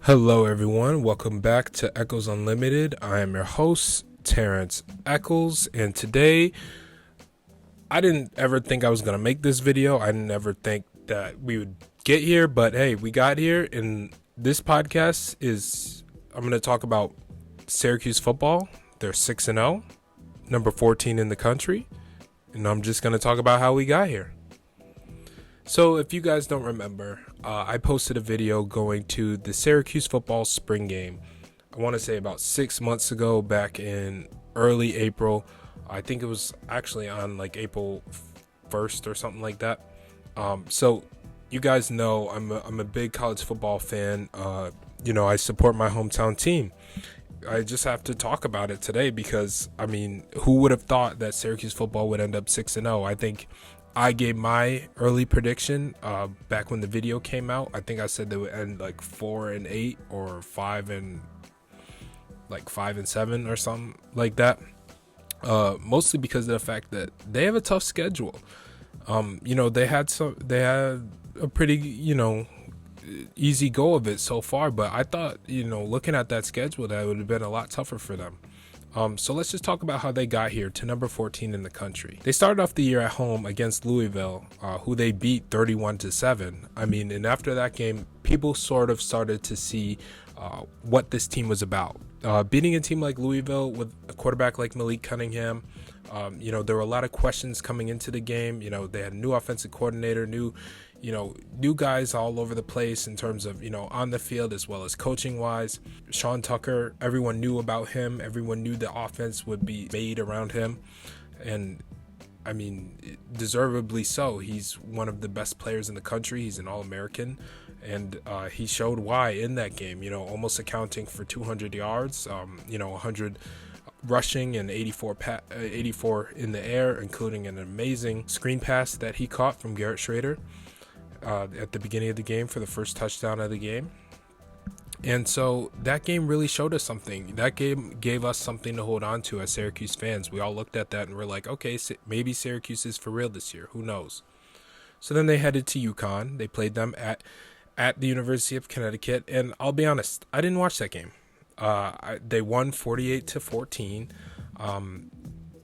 Hello, everyone. Welcome back to Echols Unlimited. I am your host, Terrence Echols, and today I didn't ever think I was going to make this video. I didn't ever think that we would get here, but hey, we got here, and this podcast I'm going to talk about Syracuse football. They're 6-0, number 14 in the country, and I'm just going to talk about how we got here. So if you guys don't remember, I posted a video going to the Syracuse football spring game. I want to say about 6 months ago, back in early April. I think it was actually on like April 1st or something like that. So you guys know I'm a big college football fan. I support my hometown team. I just have to talk about it today because, I mean, who would have thought that Syracuse football would end up 6-0? I think I gave my early prediction back when the video came out. I think I said they would end like 4-8 or 5-7 or something like that. Mostly because of the fact that they have a tough schedule. They had a pretty, easy go of it so far, but I thought, looking at that schedule, that would have been a lot tougher for them. So let's just talk about how they got here to number 14 in the country. They started off the year at home against Louisville, who they beat 31-7. I mean, and after that game, people sort of started to see what this team was about. Beating a team like Louisville with a quarterback like Malik Cunningham, there were a lot of questions coming into the game. They had a new offensive coordinator, new guys all over the place in terms of, on the field as well as coaching wise. Sean Tucker, everyone knew about him. Everyone knew the offense would be made around him. And I mean, deservedly so. He's one of the best players in the country. He's an All-American. And he showed why in that game, almost accounting for 200 yards, 100 rushing and 84 in the air, including an amazing screen pass that he caught from Garrett Schrader at the beginning of the game for the first touchdown of the game. And so that game really showed us something. That game gave us something to hold on to as Syracuse fans. We all looked at that and we're like, okay, maybe Syracuse is for real this year. Who knows? So then they headed to UConn. They played them at the University of Connecticut. And I'll be honest, I didn't watch that game. They won 48-14. I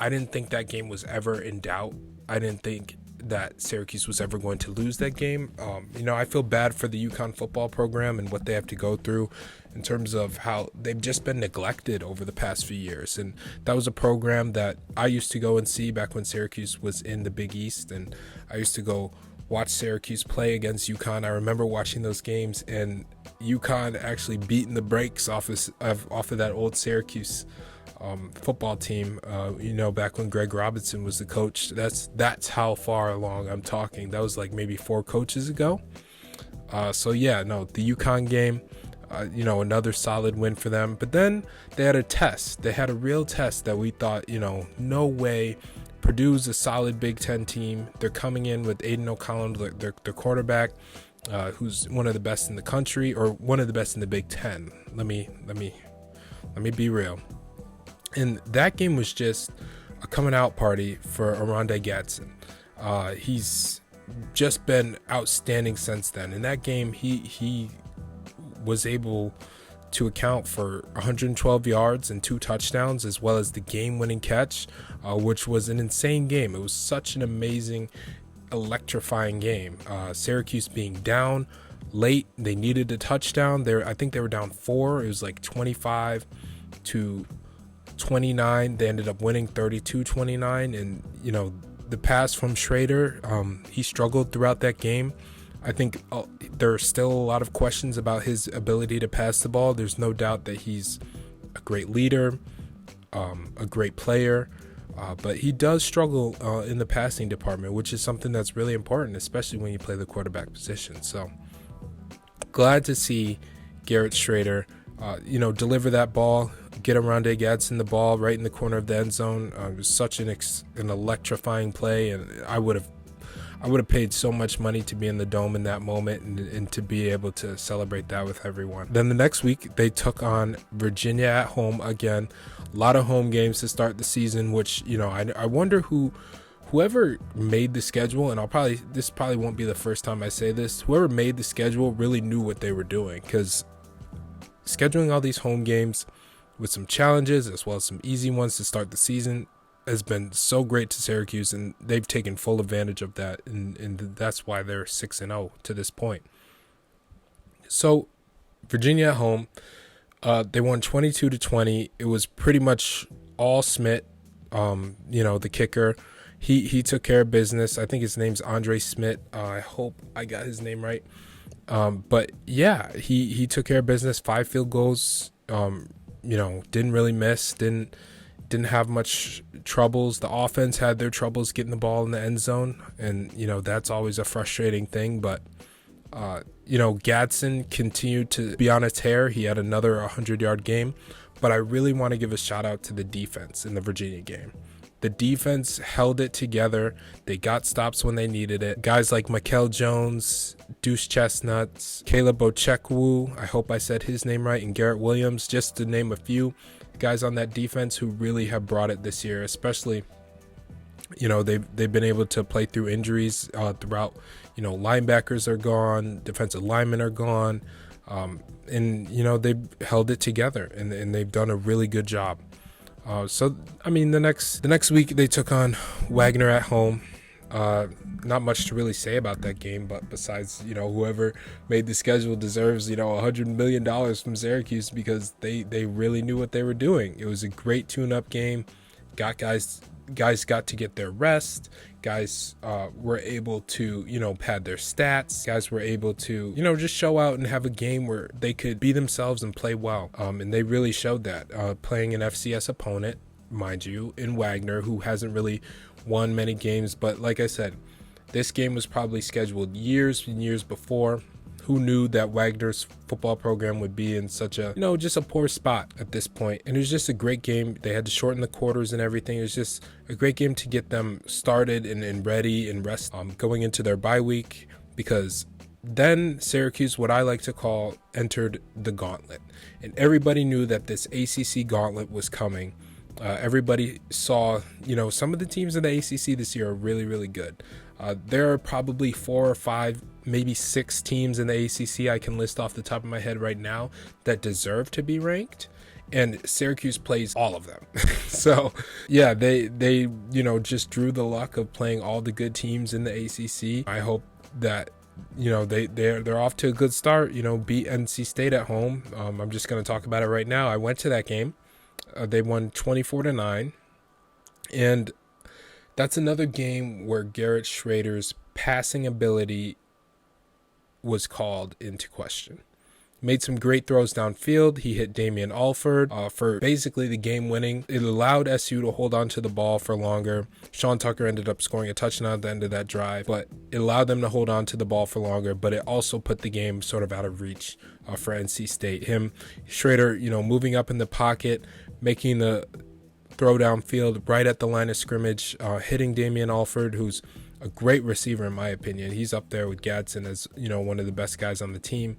didn't think that game was ever in doubt. I didn't think that Syracuse was ever going to lose that game. I feel bad for the UConn football program and what they have to go through in terms of how they've just been neglected over the past few years. And that was a program that I used to go and see back when Syracuse was in the Big East, and I used to go watch Syracuse play against UConn. I remember watching those games and UConn actually beating the brakes off of that old Syracuse football team, back when Greg Robinson was the coach. That's how far along I'm talking. That was like maybe 4 coaches ago. The UConn game, another solid win for them. But then they had a test. They had a real test that we thought, no way. Purdue's a solid Big Ten team. They're coming in with Aiden O'Connell, their quarterback, who's one of the best in the country, or one of the best in the Big Ten. Let me be real. And that game was just a coming out party for Oronde Gadsden. He's just been outstanding since then. In that game, he was able to account for 112 yards and 2 touchdowns, as well as the game-winning catch, which was an insane game. It was such an amazing, electrifying game. Syracuse being down late, they needed a touchdown. I think they were down 4. It was like 25-29. They ended up winning 32-29, and the pass from Schrader, he struggled throughout that game. I think there are still a lot of questions about his ability to pass the ball. There's no doubt that he's a great leader, a great player, but he does struggle in the passing department, which is something that's really important, especially when you play the quarterback position. So glad to see Garrett Schrader deliver that ball, get Oronde Gadsden the ball right in the corner of the end zone. It was such an electrifying play, and I would have paid so much money to be in the dome in that moment and to be able to celebrate that with everyone. Then the next week, they took on Virginia at home again. A lot of home games to start the season, which, I wonder whoever made the schedule, and this probably won't be the first time I say this, whoever made the schedule really knew what they were doing, because scheduling all these home games with some challenges as well as some easy ones to start the season has been so great to Syracuse, and they've taken full advantage of that, and that's why they're 6-0 to this point. So Virginia at home, they won 22-20. It was pretty much all Smith, the kicker. He took care of business. I think his name's Andre Smith. I hope I got his name right. But yeah, he took care of business. 5 field goals. Didn't really miss. Didn't have much troubles. The offense had their troubles getting the ball in the end zone, and that's always a frustrating thing. But Gadsden continued to be on a tear. He had another 100-yard game. But I really want to give a shout out to the defense in the Virginia game. The defense held it together. They got stops when they needed it. Guys like Mikel Jones, Deuce Chestnuts, Caleb Ochekwu, I hope I said his name right, and Garrett Williams, just to name a few guys on that defense who really have brought it this year, especially, they've been able to play through injuries throughout. Linebackers are gone, defensive linemen are gone, and they've held it together, and they've done a really good job. The next week they took on Wagner at home. Not much to really say about that game, but besides, whoever made the schedule deserves, $100 million from Syracuse, because they really knew what they were doing. It was a great tune-up game. Guys got to get their rest. Guys were able to, pad their stats. Guys were able to, just show out and have a game where they could be themselves and play well. And they really showed that, playing an FCS opponent, mind you, in Wagner, who hasn't really won many games. But like I said, this game was probably scheduled years and years before. Who knew that Wagner's football program would be in such a, just a poor spot at this point? And it was just a great game. They had to shorten the quarters and everything. It was just a great game to get them started and ready and rest going into their bye week, because then Syracuse, what I like to call, entered the gauntlet. And everybody knew that this ACC gauntlet was coming. Everybody saw, some of the teams in the ACC this year are really, really good. There are probably 4 or 5, maybe 6 teams in the ACC I can list off the top of my head right now that deserve to be ranked, and Syracuse plays all of them. So yeah, they just drew the luck of playing all the good teams in the ACC. I hope that they're off to a good start. Beat NC State at home. I'm just going to talk about it right now. I went to that game. They won 24-9, and that's another game where Garrett Schrader's passing ability was called into question. Made some great throws downfield. He hit Damian Alford for basically the game winning. It allowed SU to hold on to the ball for longer. Sean Tucker ended up scoring a touchdown at the end of that drive, but it allowed them to hold on to the ball for longer, but it also put the game sort of out of reach for NC State. Schrader, moving up in the pocket, making the throw downfield right at the line of scrimmage, hitting Damian Alford, who's a great receiver in my opinion. He's up there with Gadsden as one of the best guys on the team.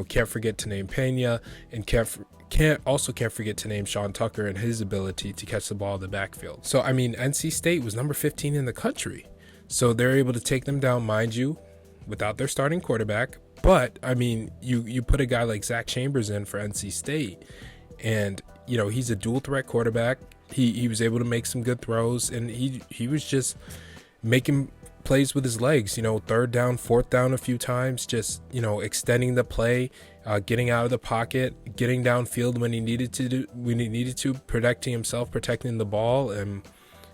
Can't forget to name Pena, and can't forget to name Sean Tucker and his ability to catch the ball in the backfield. So NC State was number 15 in the country, so they're able to take them down, mind you, without their starting quarterback. But you put a guy like Zach Chambers in for NC State, and he's a dual threat quarterback. He was able to make some good throws, and he was just making plays with his legs, third down, fourth down a few times, just, extending the play, getting out of the pocket, getting downfield when he needed to, protecting himself, protecting the ball. And,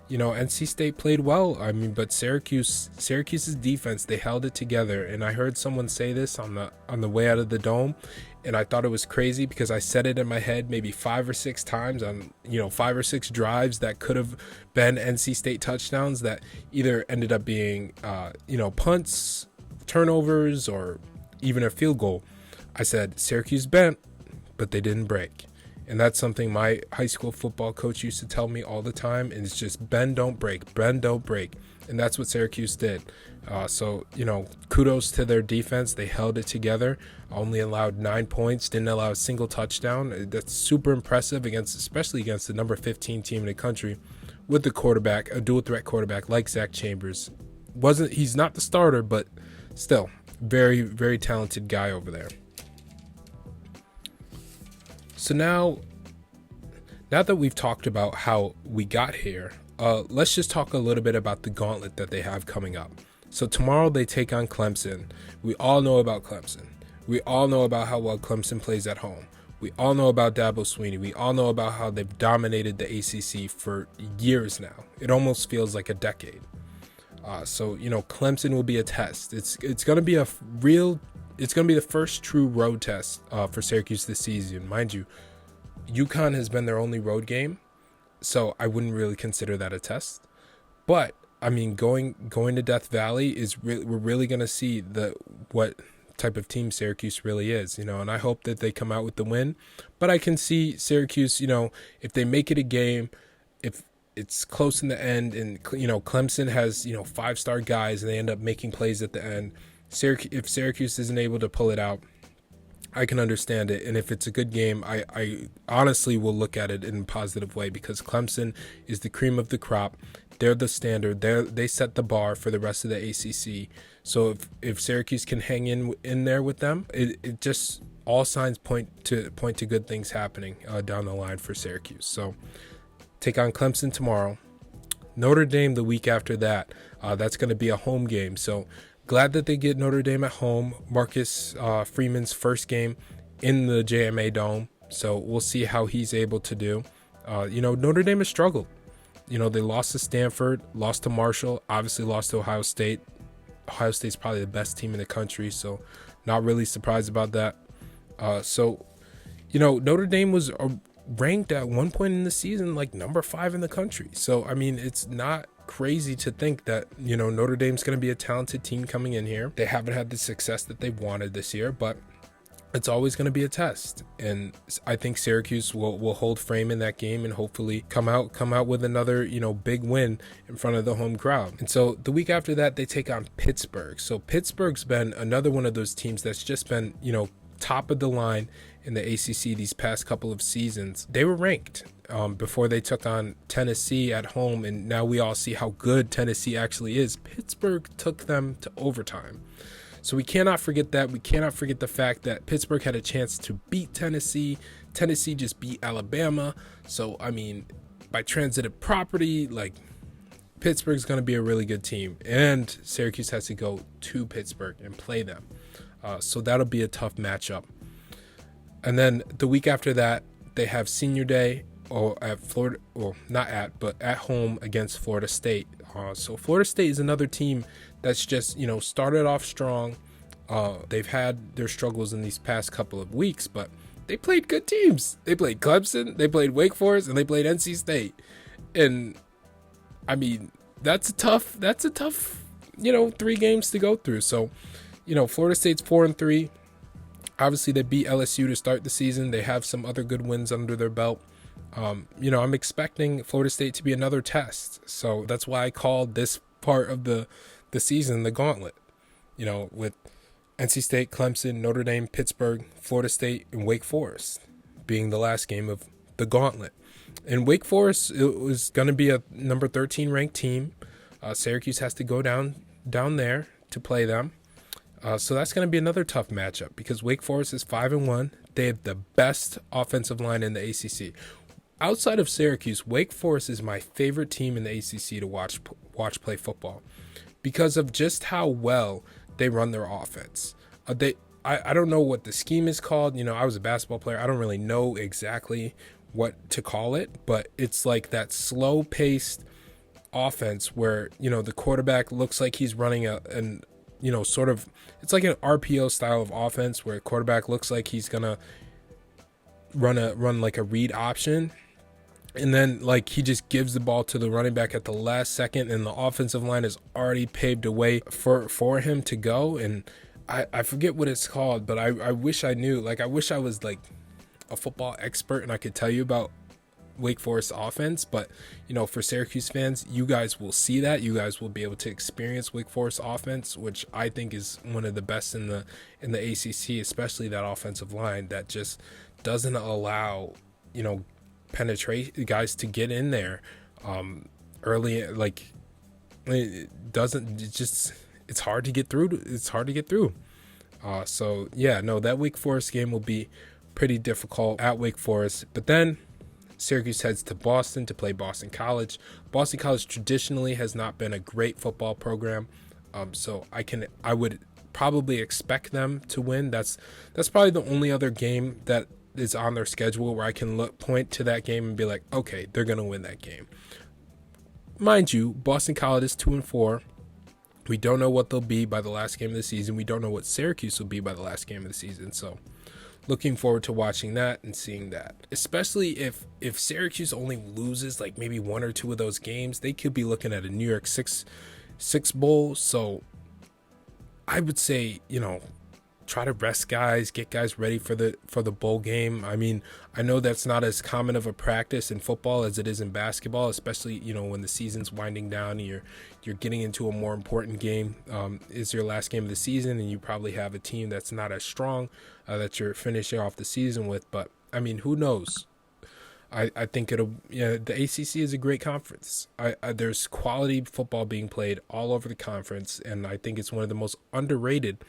NC State played well. But Syracuse's defense, they held it together. And I heard someone say this on the way out of the dome, and I thought it was crazy because I said it in my head maybe 5 or 6 times on, 5 or 6 drives that could have been NC State touchdowns that either ended up being, punts, turnovers, or even a field goal. I said Syracuse bent, but they didn't break. And that's something my high school football coach used to tell me all the time. And it's just bend, don't break, bend, don't break. And that's what Syracuse did. So kudos to their defense. They held it together, only allowed 9 points, didn't allow a single touchdown. That's super impressive especially against the number 15 team in the country with the quarterback, a dual threat quarterback like Zach Chambers. He's not the starter, but still very, very talented guy over there. So now that we've talked about how we got here, let's just talk a little bit about the gauntlet that they have coming up. So tomorrow they take on Clemson. We all know about Clemson. We all know about how well Clemson plays at home. We all know about Dabo Swinney. We all know about how they've dominated the ACC for years now. It almost feels like a decade. So Clemson will be a test. It's going to be it's going to be the first true road test for Syracuse this season. Mind you, UConn has been their only road game, so I wouldn't really consider that a test. But I mean, going to Death Valley we're really going to see what type of team Syracuse really is, and I hope that they come out with the win. But I can see Syracuse, if they make it a game, if it's close in the end, and Clemson has 5-star guys and they end up making plays at the end. If Syracuse isn't able to pull it out, I can understand it. And if it's a good game, I honestly will look at it in a positive way, because Clemson is the cream of the crop. They're the standard. They set the bar for the rest of the ACC. So if Syracuse can hang in there with them, it just all signs point to good things happening down the line for Syracuse. So take on Clemson tomorrow. Notre Dame the week after that. That's going to be a home game. So glad that they get Notre Dame at home. Marcus Freeman's first game in the JMA Dome. So we'll see how he's able to do. Notre Dame has struggled. They lost to Stanford, lost to Marshall, obviously lost to Ohio State. Ohio State's probably the best team in the country, so not really surprised about that. Notre Dame was ranked at one point in the season like number 5 in the country. So, I mean, it's not crazy to think that, Notre Dame's going to be a talented team coming in here. They haven't had the success that they wanted this year, but it's always going to be a test. And I think Syracuse will hold frame in that game and hopefully come out with another, big win in front of the home crowd. And so the week after that, they take on Pittsburgh. So Pittsburgh's been another one of those teams that's just been, top of the line in the ACC these past couple of seasons. They were ranked before they took on Tennessee at home, and now we all see how good Tennessee actually is. Pittsburgh took them to overtime. So we cannot forget that. We cannot forget the fact that Pittsburgh had a chance to beat Tennessee. Tennessee just beat Alabama. So, I mean, by transitive property, Pittsburgh's going to be a really good team. And Syracuse has to go to Pittsburgh and play them. So that'll be a tough matchup. And then the week after that, they have Senior Day at Florida, but at home against Florida State. So Florida State is another team that's just, started off strong. They've had their struggles in these past couple of weeks, but they played good teams. They played Clemson, they played Wake Forest, and they played NC State. And I mean, that's a tough, 3 games to go through. So, Florida State's 4-3. Obviously, they beat LSU to start the season. They have some other good wins under their belt. I'm expecting Florida State to be another test. So that's why I called this part of the season the gauntlet. With NC State, Clemson, Notre Dame, Pittsburgh, Florida State, and Wake Forest being the last game of the gauntlet. And Wake Forest, it was going to be a number 13 ranked team. Syracuse has to go down there to play them. So that's going to be another tough matchup because Wake Forest is 5-1. They have the best offensive line in the ACC. Outside of Syracuse, Wake Forest is my favorite team in the ACC to watch play football because of just how well they run their offense. I don't know what the scheme is called. I was a basketball player. I don't really know exactly what to call it, but it's like that slow-paced offense where, the quarterback looks like he's running it's like an RPO style of offense where a quarterback looks like he's gonna run like a read option, and then he just gives the ball to the running back at the last second, and the offensive line has already paved a way for him to go. And I forget what it's called, but I wish I knew. I wish I was a football expert and I could tell you about Wake Forest offense, but for Syracuse fans, you guys will see that. You guys will be able to experience Wake Forest offense, which I think is one of the best in the ACC, especially that offensive line that just doesn't allow penetrate guys to get in there early. It's hard to get through. So yeah, no, that Wake Forest game will be pretty difficult at Wake Forest. But then Syracuse heads to Boston to play Boston College. Boston College traditionally has not been a great football program, so I would probably expect them to win. That's probably the only other game that is on their schedule where I can point to that game and be like, okay, they're gonna win that game. Mind you, Boston College is 2-4. We don't know what they'll be by the last game of the season. We don't know what Syracuse will be by the last game of the season. So looking forward to watching that and seeing that. Especially if Syracuse only loses like maybe one or two of those games, they could be looking at a New York Six Bowl. So I would say, try to rest guys, get guys ready for the bowl game. I mean, I know that's not as common of a practice in football as it is in basketball, especially, when the season's winding down and you're getting into a more important game. Is your last game of the season, and you probably have a team that's not as strong that you're finishing off the season with. But I mean, who knows? I think the ACC is a great conference. There's quality football being played all over the conference, and I think it's one of the most underrated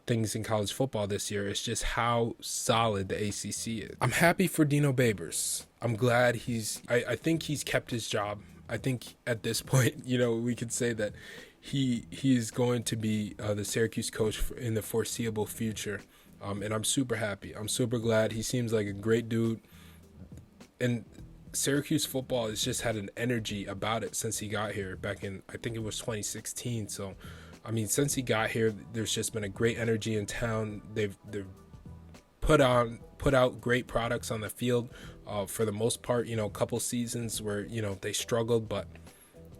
things in college football this year. It's just how solid the ACC is. I'm happy for Dino Babers. I'm glad I think he's kept his job. I think at this point, we could say that he's going to be the Syracuse coach in the foreseeable future. And I'm super happy. I'm super glad. He seems like a great dude. And Syracuse football has just had an energy about it since he got here back in, I think it was 2016. So, I mean, since he got here, there's just been a great energy in town. They've put out great products on the field for the most part. A couple seasons where they struggled, but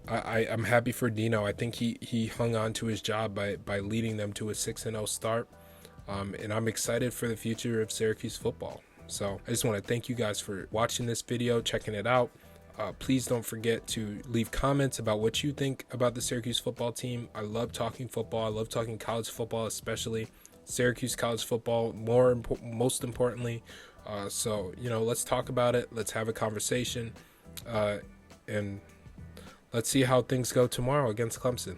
I'm happy for Dino. I think he hung on to his job by leading them to a 6-0 start, and I'm excited for the future of Syracuse football. So I just want to thank you guys for watching this video, checking it out. Please don't forget to leave comments about what you think about the Syracuse football team. I love talking football. I love talking college football, especially Syracuse college football, most importantly. So, let's talk about it. Let's have a conversation. And let's see how things go tomorrow against Clemson.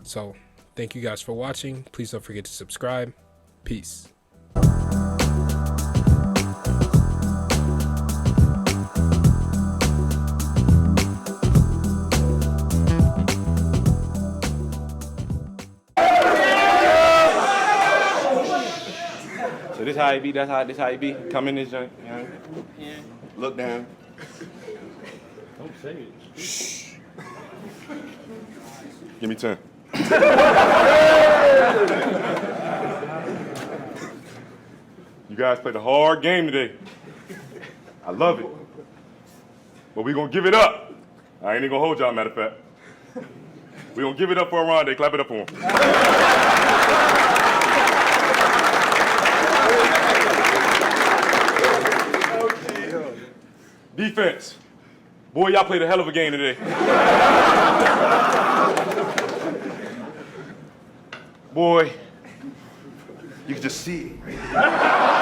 So thank you guys for watching. Please don't forget to subscribe. Peace. So this how it be, this how it be. Come in this joint, Yeah. look down. Don't say it. Shh. Give me 10. You guys played a hard game today. I love it. But we gonna give it up. I ain't even gonna hold y'all, matter of fact. We gonna give it up for Rondé. Clap it up for him. Defense. Boy, y'all played a hell of a game today. Boy, you can just see it.